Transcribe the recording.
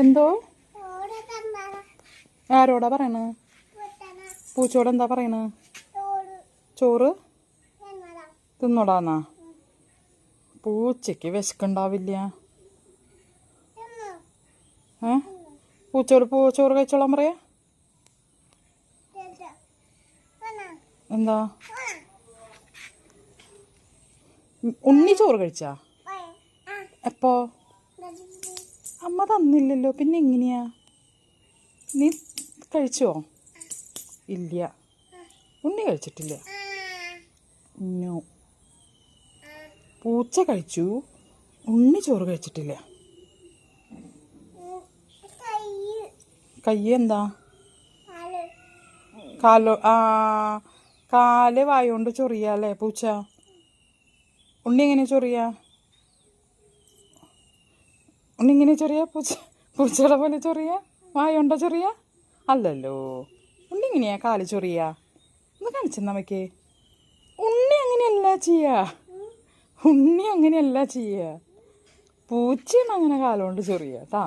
എന്തോ ആരോടാ പറയണ? പൂച്ചോട് എന്താ പറയണ? ചോറ് തിന്നോടാന്നാ? പൂച്ചയ്ക്ക് വിശക്കുണ്ടാവില്ല. പൂച്ചോട് ചോറ് കഴിച്ചോളാൻ പറയാ. എന്താ ഉണ്ണി ചോറ് കഴിച്ചാ? എപ്പോ? അമ്മ തന്നില്ലല്ലോ, പിന്നെ എങ്ങനെയാ? നീ കഴിച്ചോ? ഇല്ല, ഉണ്ണി കഴിച്ചിട്ടില്ല. നോ, പൂച്ച കഴിച്ചു, ഉണ്ണി ചോറ് കഴിച്ചിട്ടില്ല. കൈ എന്താ? കാലോ കാല് വായോണ്ട് ചൊറിയാല്ലേ പൂച്ച? ഉണ്ണി എങ്ങനെ ചൊറിയാ? ഉണ്ണി ഇങ്ങനെ ചൊറിയാ? പൂച്ചകളെ പോലെ ചൊറിയാ? വായോണ്ട ചൊറിയാ? അല്ലല്ലോ, ഉണ്ണി ഇങ്ങനെയാ കാല് ചൊറിയാ? ഒന്ന് കാണിച്ചെന്നമ്മയ്ക്ക്. ഉണ്ണി അങ്ങനെയല്ല ചെയ്യാ, ഉണ്ണി അങ്ങനെയല്ല ചെയ്യാ. പൂച്ചയാണ് അങ്ങനെ കാലുകൊണ്ട് ചൊറിയാ ട്ടാ.